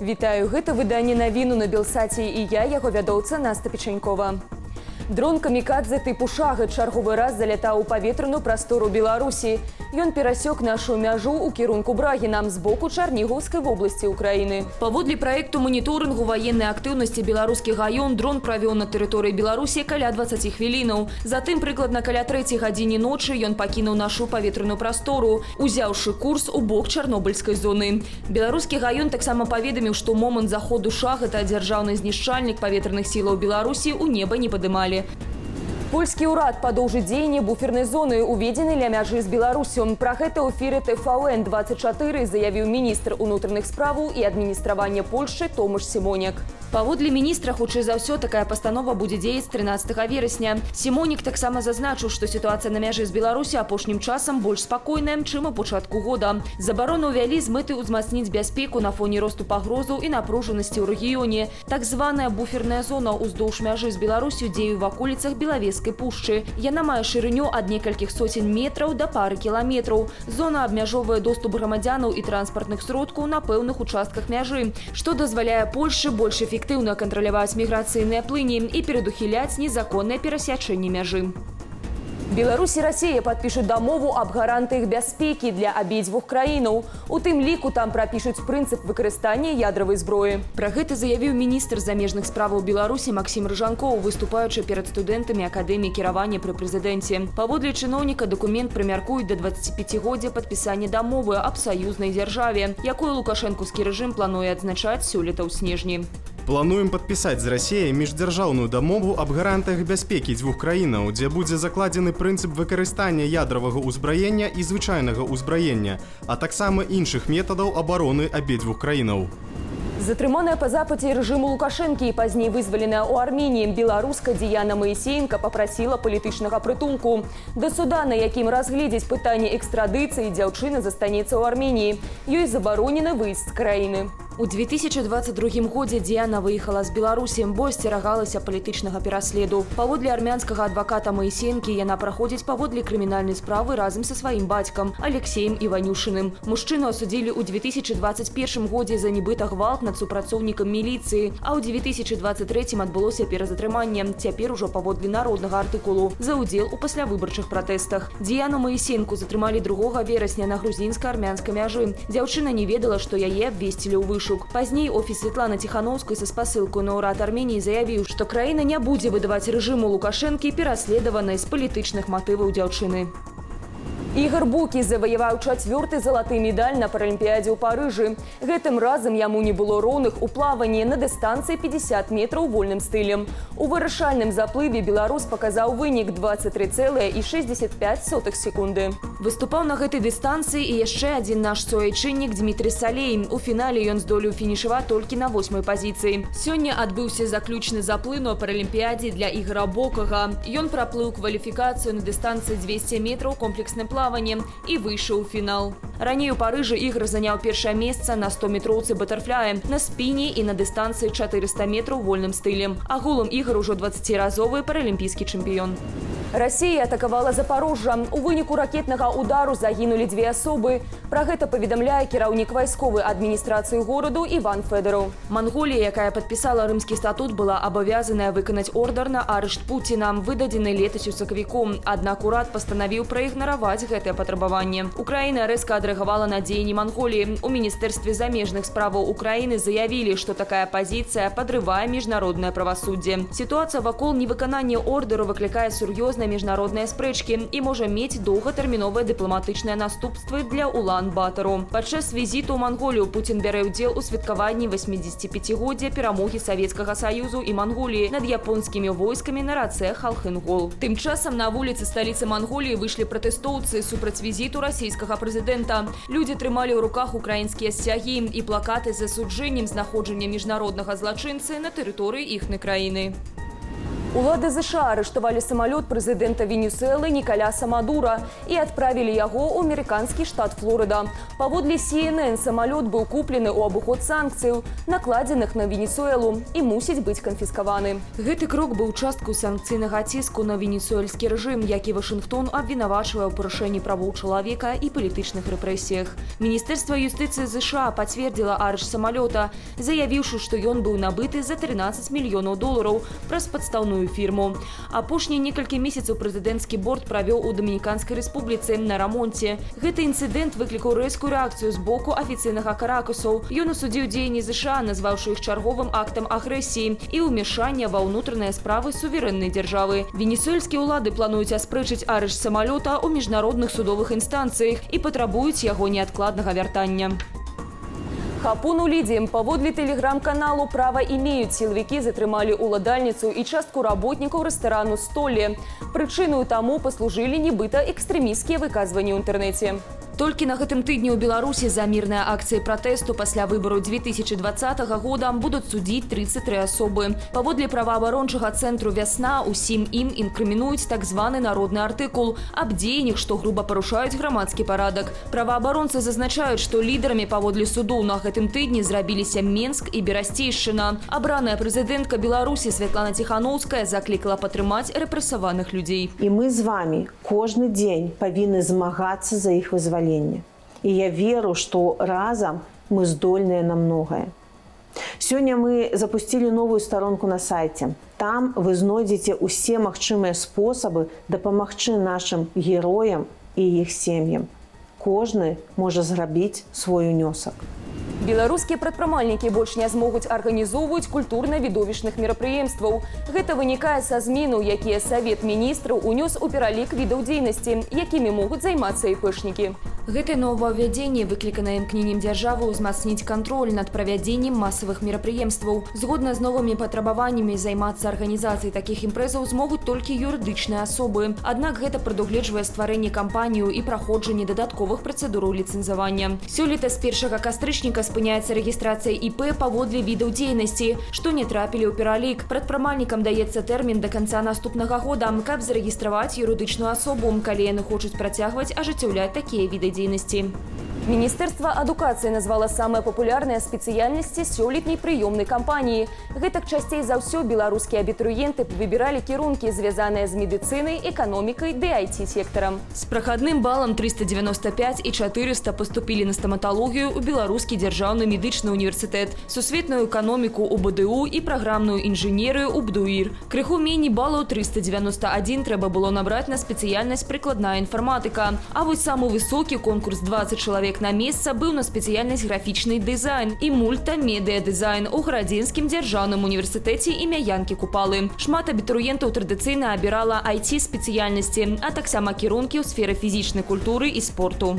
Вітаю, гэта выданне навіну на Белсаце і я, яго вядоўца Наста Печанькова. Дрон камікадзе тыпу «Шага» чарговы раз залятаў у паветраную прастору Беларусі. Ён перасек нашу мяжу ў кірунку Брагіна з боку Чарнігаўскай вобласці Украіны. Паводле праекту маніторынгу ваеннай актыўнасці беларускі гаён дрон правёў на тэрыторыі Беларусі каля 20 хвілінаў. Затым прыкладна каля 3 гадзіне ночы ён пакінуў нашу паветраную прастору, узяўшы курс у бок Чарнобыльскай зоны. Беларускі гаён таксама паведаміў, што момант заходу «Шага» та дзяржаўны знішчальнік паветраных сілаў Беларусі ў неба не падымалі. Польскі ўрад падоўжыць дзеянне буфернай зоны, уведзенай ля мяжы з Беларусю. Пра гэта ў эфіры ТВН24 заявіў міністр унутраных справаў і адміністравання Польшчы Томаш Сімоняк. Паводле міністра, хутчэй за ўсё, такая пастанова будзе дзеяць 13 верасня. Сімонік таксама зазначыў, што сітуацыя на мяжы з Беларусі апошнім часам больш спакойная, чым у пачатку года. Забарону ўвялі з мэтай узмацніць бяспеку на фоне росту пагрозаў і напружанасці ў рэгіёне. Так званая буферная зона ўздоўж мяжы з Беларусю дзею в аколіцах Белавежскай пушчы. Яна мае шырыню ад некалькіх соцень метраў да пары кіламетраў. Зона абмяжоўвае доступ грамадзянаў і транспартных сродкаў на пэўных участках мяжы, што дазваляе Польшчы больш эфектыўна кантраляваць міграцыйныя плыні і перадухіляць незаконнае перасячэнне мяжы. Беларусь і Расія падпішуць дамову аб гарантыях бяспекі для абедзвюх краінаў. У тым ліку там прапішуць прынцып выкарыстання ядравай зброі. Пра гэта заявіў міністр замежных справаў Беларусі Максім Рыжанкоў, выступаючы перад студэнтамі Акадэміі кіравання пры прэзідэнце. Паводле чыноўніка дакумент прымяркуюць да 25годдзя падпісання дамовы аб саюзнай дзяржаве, якую лукашэнкаўскі рэжым плануе адзначаць сёлета ў снежні. Плануем падпісаць з Расіяй міждзяржаўную дамову аб гарантыях бяспекі дзвюх краінаў, дзе будзе закладзены прынцып выкарыстання ядравага ўзбраення і звычайнага ўзбраення, а таксама іншых метадаў абароны абедзвюх краінаў. Затрыманая па запыце рэжыму Лукашэнкі і пазней вызваленая ў Арменіі беларуска Діяна Маісеенка папрасіла палітычнага прытулку. Да суда, на якім разгледзець пытанне экстрадыцыі, дзяўчына застанецца ў Арменіі. Ёй забаронены выезд з краіны. У 2022 годзе Діяна выехала з Беларусі, бо асцерагалася палітычнага пераследу. Паводле армянскага адваката Маісеенкі яна праходзіць паводле крымінальнай справы разам са сваім бацькам Алексеем Іванюшыным. Мужчыну асудзілі ў 2021 годзе за нібыта гвалт над супрацоўнікам міліцыі, а ў 2023 адбылося перазатрыманне, цяпер ужо паводле народнага артыкулу, за ўдзел у паслявыбарчых пратэстах. Діяну Маісеенку затрымалі 2 верасня на грузінска-армянскай мяжы. Дзяўчына не ведала, што яе абвесцілі ў вышук. Пазней офіс Светланы Ціхановскай са спасылкаю на ўрад Арменіі заявіў, што краіна не будзе выдаваць рэжыму Лукашэнкі пераследаванай з палітычных матываў дзяўчыны. Ігор Букі заваяваў 4-й залаты медаль на Паралімпіядзе ў Парыжы. Гэтым разам яму не было роўных у плаванні на дыстанцыі 50 метраў вольным стылем. У вырашальным заплыве беларус паказаў вынік 23,65 секунды. Выступаў на гэтай дыстанцыі і яшчэ адзін наш суайчыннік Дмітрий Салей. У фінале ён здолеў фінішаваць толькі на 8-й пазіцыі. Сёння адбыўся заключны заплыў на Паралімпіядзе для Ігора Бокага. Ён праплыў кваліфікацыю на дыстанцыі 200 метраў комплексным плаваннем і выйшаў у фінал. Раней у Парыжы Ігор заняў першае месца на 100-метроўцы батэрфляе, на спіне і на дыстанцыі 400 метраў вольным стылем. Агулам Ігор ужо 20-разовы паралімпійскі чэмпіён. Расія атакавала Запарожжа. У выніку ракетнага удару загінулі 2 асобы. Пра гэта паведамляе кіраўнік вайсковай адміністрацыі гораду Іван Федораў. Манголія, якая падпісала рымскі статут, была абавязаная выканаць ордар на арышт Пуціна, выдадзены летась у сакавіку. Аднак урад пастанавіў праігнараваць гэтае патрабаванне. Украіна рэзка адрэагавала на дзеянні Манголіі. У міністэрстве замежных справаў Украіны заявілі, што такая пазіцыя падрывае міжнароднае правасуддзе. Сітуацыя вакол невыканання ордэру выклікае сур'ёзныя міжнародныя спрэчкі і можа мець доўгатэрміновыя дыпламатычныя наступствы для Улан-Батару. Падчас візіту ў Манголію Пуцін бярэ ўдзел у святкаванні 85-годдзя перамогі Савецкага Саюзу і Манголіі над японскімі войскамі на рацэ Халхын-Гол. Тым часам на вуліцы сталіцы Манголіі выйшлі пратэстоўцы супраць візіту расійскага прэзідэнта. Людзі трымалі ў руках украінскія сцягі і плакаты з засуджэннем знаходжання міжнароднага злачынцы на тэрыторыі іхнай краіны. Улады США арыштавалі самолет президента Венесуэлы Николяса Мадура и отправили его в американский штат Флорида. Паводле CNN самолет был куплены у абыход санкций, накладенных на Венесуэлу, и мусить быть конфискованы. Гэты крок был частку санкцыйнага ціску на венесуэльскі рэжым, які Вашингтон абвінавачвае ў парушэнні правоў чалавека и палітычных рэпрэсіях. Міністэрства юстыцыі США подтвердило арышт самолета, заявіўшы, што ён быў набыты за $13 мільёнаў праз падстаўную фірму. Апошнія некалькі месяцаў прэзідэнцкі борт правёў у Дамініканскай рэспубліцы на рамонце. Гэты інцыдэнт выклікаў рэзкую рэакцыю з боку афіцыйнага Каракасу. Ён асудзіў дзеянні США, назваўшы іх чарговым актам агрэсіі і ўмешання ва ўнутраныя справы суверэннай дзяржавы. Венесуэльскія ўлады плануюць аспрэчыць арышт самалёта ў міжнародных судовых інстанцыях і патрабуюць яго неадкладнага вяртання. Хапуну лідзі. Паводле тэлеграм-каналу «Права имеют» сілавікі затрымалі ўладальніцу і частку работнікаў рэстарану «Столле». Прычыною таму паслужылі нібыта экстрэмісцкія выказванні ў інтэрнэце. Толькі на гэтым тыдні ў Беларусі за мірныя акцыі пратэсту пасля выбараў 2020 года будуць судзіць 33 асобы. Паводле праваабарончага цэнтру «Вясна» усім ім інкрымінуюць так званы народны артыкул аб дзеяннях, што груба парушаюць грамадскі парадак. Праваабаронцы зазначаюць, што лідарамі паводле суду на гэтым тыдні зрабіліся Менск і Берасцейшчына. Абраная прэзідэнтка Беларусі Святлана Ціханаўская заклікала падтрымаць рэпрэсаваных людзей. І мы з вами кожны дзень павінны змагацца за іх вызваленне. І я веру, што разам мы здольныя на многае. Сёння мы запусцілі новую старонку на сайце. Там вы знойдзеце ўсе магчымыя спосабы дапамагчы нашым героям і іх сем'ям. Кожны можа зрабіць свой унёсак. Беларускія прадпрымальнікі больш не змогуць арганізоўваць культурна-відовішчных мерапрыемстваў. Гэта вынікае са зменаў, якія Савет міністраў унёс у пералік відаў дзейнасці, якімі могуць займацца іпэшнікі. Гэтае новаўвядзенне выклікана імкненнем дзяржавы ўзмацніць кантроль над правядзеннем масавых мерапрыемстваў. Згодна з новымі патрабаваннямі займацца арганізацыяй такіх імпрэзаў змогуць толькі юрыдычныя асобы. Аднак гэта прадугледжвае стварэнне кампанію і праходжанне дадатковых працэдураў ліцэнзавання. Сёлета з 1 кастрычніка спыняецца рэгістрацыя ІП паводле відаў дзейнасці, што не трапілі ў пералік. Прадпрымальнікам даецца тэрмін да канца наступнага года, каб зарэгістраваць юрыдычную асобу, калі яны хочуць працягваць ажыццяўляць такія віды дзейнасці. Міністэрства адукацыі назвала самыя папулярныя спецыяльнасці сёлетняй прыёмнай кампаніі. Гэтак часцей за ўсё беларускія абітурыенты выбіралі кірункі, звязаныя з медыцынай, эканомікай ды IT-сектарам. З прахадным балам 395 і 400 паступілі на стаматалогію ў Беларускі дзяржаўны медычны універсітэт, сусветную эканоміку ў БДУ і праграмную інжынерыю ў БДУІР. Крыху меней балаў 391 трэба было набраць на спецыяльнасць прыкладная інфарматыка. А вось самы высокі конкурс 20 чалавек на месца быў на спецыяльнасць графічны дызайн і мультамедыядызайн у Гарадзенскім дзяржаўным універсітэце імя Янкі Купалы. Шмат абітурыентаў традыцыйна абірала IT-спецыяльнасці, а таксама кірункі ў сферы фізічнай культуры і спорту.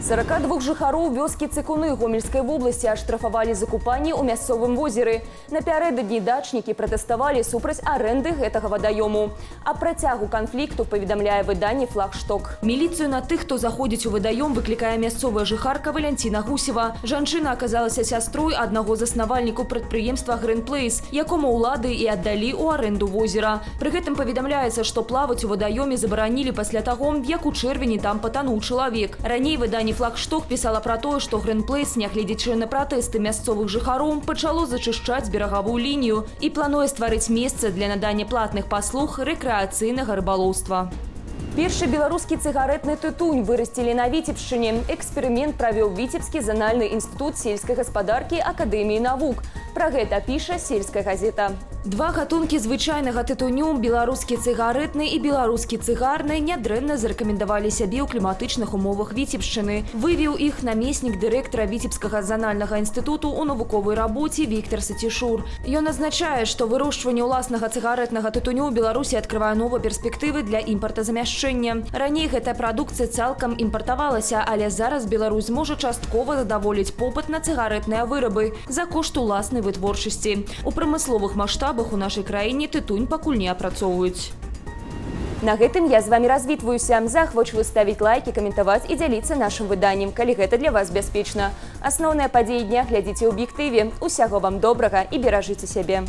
42 жыхароў вёскі Цыкуны Гомельскай вобласці аштрафавалі за купанне ў мясцовым возеры. Напярэдадні дачнікі пратэставалі супраць арэнды гэтага вадаёму. А працягу канфлікту паведамляе выданне «Флагшток». Міліцыю на тых, хто заходзіць у вадаём, выклікае мясцовая жыхарка Валянціна Гусева. Жанчына аказалася сястрой аднаго з заснавальнікаў прадпрыемства «Грэнплэйс», якому ўлады і аддалі ў арэнду возера. Пры гэтым паведамляецца, што плаваць у вадаёме забаранілі пасля таго, як у чэрвені там патануў чалавек. Раней выданне «Флагшток» пісала пра тое, што «Грэнплэйс», нягледзячы на пратэсты мясцовых жыхароў, пачало зачышчаць берагавую лінію і плануе стварыць месца для надання платных паслуг рэкрэацыйнага рыбалоўства. Першы беларускі цыгаретны тытунь вырасцілі на Віцебшчыне. Эксперымент правёў Віцебскі занальны інстытут сельскай гаспадаркі Акадэміі навук. Пра гэта піша сельская газета. Два гатункі звычайнага тытуню, беларускі цыгарэтны і беларускі цыгарны, нядрэнна зарэкамендавалі сябе ў кліматычных умовах Віцебшчыны. Вывеў іх намеснік дырэктара Віцебскага занальнага інстытуту ў навуковай рабоце Віктор Сацішур. Ён азначае, што вырошчванне ўласнага цыгарэтнага тытуню ў Беларусі адкрывае новыя перспектывы для імпартазамяшчэння. Раней гэтая прадукцыя цалкам імпартавалася, але зараз Беларусь зможа часткова задаволіць попыт на цыгарэтныя вырабы за кошт уласнай вытворчасці. У прамысловых маштабах у нашай краіне тытунь пакуль не апрацоўваюць. На гэтым я з вами развітваюся. Захвочваю ставіць лайки, каментаваць і дзяліцца нашым выданнем, калі гэта для вас бяспечна. Асноўныя падзеі дня глядзіце ў аб'ектыве. Усяго вам добрага і беражыце сябе.